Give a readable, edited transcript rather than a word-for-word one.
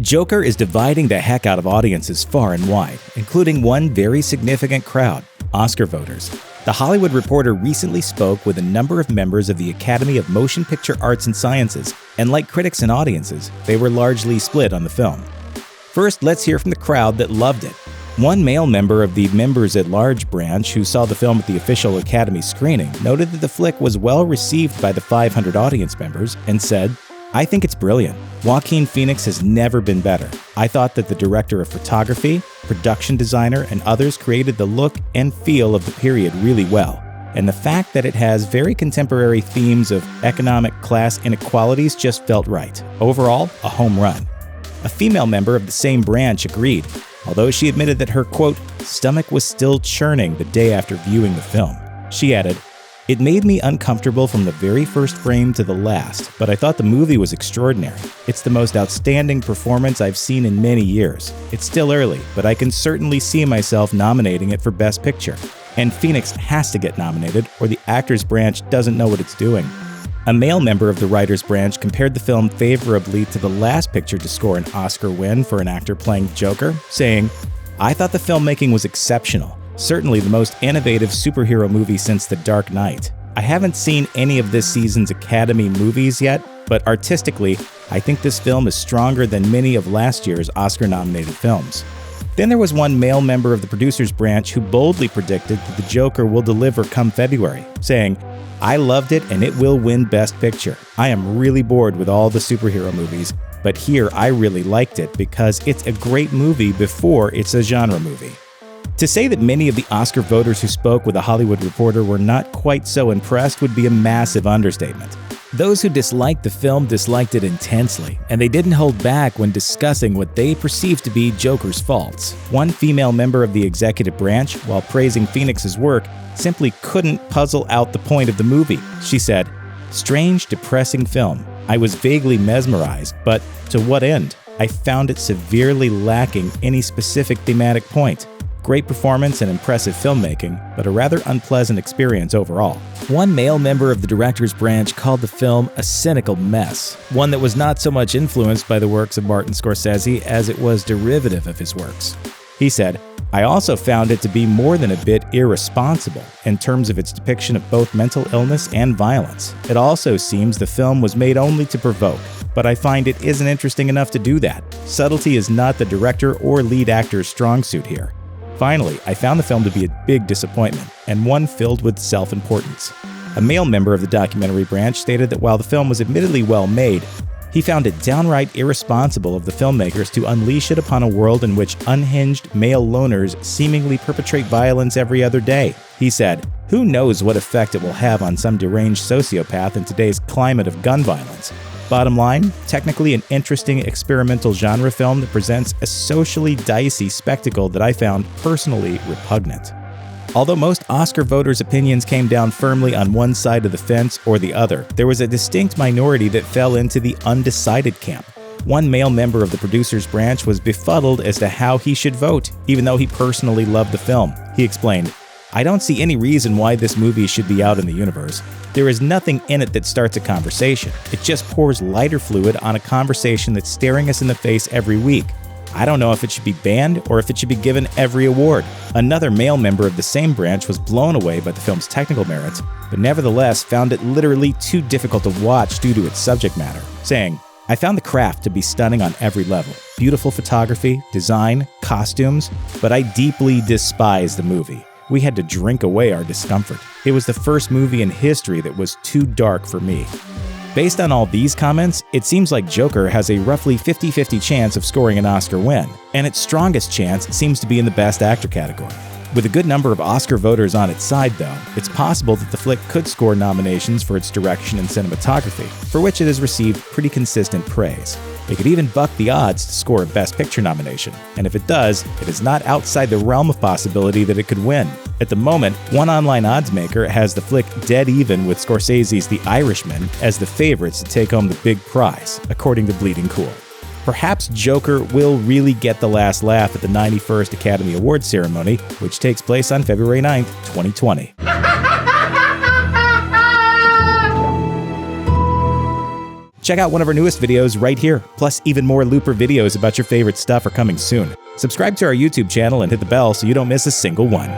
Joker is dividing the heck out of audiences far and wide, including one very significant crowd, Oscar voters. The Hollywood Reporter recently spoke with a number of members of the Academy of Motion Picture Arts and Sciences, and like critics and audiences, they were largely split on the film. First, let's hear from the crowd that loved it. One male member of the Members at Large branch who saw the film at the official Academy screening noted that the flick was well received by the 500 audience members and said, "I think it's brilliant. Joaquin Phoenix has never been better. I thought that the director of photography, production designer, and others created the look and feel of the period really well. And the fact that it has very contemporary themes of economic class inequalities just felt right. Overall, a home run." A female member of the same branch agreed, although she admitted that her, quote, stomach was still churning the day after viewing the film. She added, "It made me uncomfortable from the very first frame to the last, but I thought the movie was extraordinary. It's the most outstanding performance I've seen in many years. It's still early, but I can certainly see myself nominating it for Best Picture. And Phoenix has to get nominated, or the actors branch doesn't know what it's doing." A male member of the writers branch compared the film favorably to the last picture to score an Oscar win for an actor playing Joker, saying, "I thought the filmmaking was exceptional. Certainly the most innovative superhero movie since The Dark Knight. I haven't seen any of this season's Academy movies yet, but artistically, I think this film is stronger than many of last year's Oscar-nominated films." Then there was one male member of the producers branch who boldly predicted that the Joker will deliver come February, saying, "I loved it and it will win Best Picture. I am really bored with all the superhero movies, but here I really liked it because it's a great movie before it's a genre movie." To say that many of the Oscar voters who spoke with The Hollywood Reporter were not quite so impressed would be a massive understatement. Those who disliked the film disliked it intensely, and they didn't hold back when discussing what they perceived to be Joker's faults. One female member of the executive branch, while praising Phoenix's work, simply couldn't puzzle out the point of the movie. She said, "Strange, depressing film. I was vaguely mesmerized, but to what end? I found it severely lacking any specific thematic point. Great performance and impressive filmmaking, but a rather unpleasant experience overall." One male member of the director's branch called the film a cynical mess, one that was not so much influenced by the works of Martin Scorsese as it was derivative of his works. He said, "I also found it to be more than a bit irresponsible in terms of its depiction of both mental illness and violence. It also seems the film was made only to provoke, but I find it isn't interesting enough to do that. Subtlety is not the director or lead actor's strong suit here. Finally, I found the film to be a big disappointment, and one filled with self-importance." A male member of the documentary branch stated that while the film was admittedly well made, he found it downright irresponsible of the filmmakers to unleash it upon a world in which unhinged male loners seemingly perpetrate violence every other day. He said, "Who knows what effect it will have on some deranged sociopath in today's climate of gun violence. Bottom line, technically an interesting experimental genre film that presents a socially dicey spectacle that I found personally repugnant." Although most Oscar voters' opinions came down firmly on one side of the fence or the other, there was a distinct minority that fell into the undecided camp. One male member of the producers branch was befuddled as to how he should vote, even though he personally loved the film. He explained, "I don't see any reason why this movie should be out in the universe. There is nothing in it that starts a conversation. It just pours lighter fluid on a conversation that's staring us in the face every week. I don't know if it should be banned or if it should be given every award." Another male member of the same branch was blown away by the film's technical merits, but nevertheless found it literally too difficult to watch due to its subject matter, saying, "I found the craft to be stunning on every level. Beautiful photography, design, costumes, but I deeply despise the movie. We had to drink away our discomfort. It was the first movie in history that was too dark for me." Based on all these comments, it seems like Joker has a roughly 50-50 chance of scoring an Oscar win, and its strongest chance seems to be in the Best Actor category. With a good number of Oscar voters on its side, though, it's possible that the flick could score nominations for its direction and cinematography, for which it has received pretty consistent praise. It could even buck the odds to score a Best Picture nomination, and if it does, it is not outside the realm of possibility that it could win. At the moment, one online oddsmaker has the flick dead even with Scorsese's The Irishman as the favorites to take home the big prize, according to Bleeding Cool. Perhaps Joker will really get the last laugh at the 91st Academy Awards ceremony, which takes place on February 9th, 2020. Check out one of our newest videos right here. Plus, even more Looper videos about your favorite stuff are coming soon. Subscribe to our YouTube channel and hit the bell so you don't miss a single one.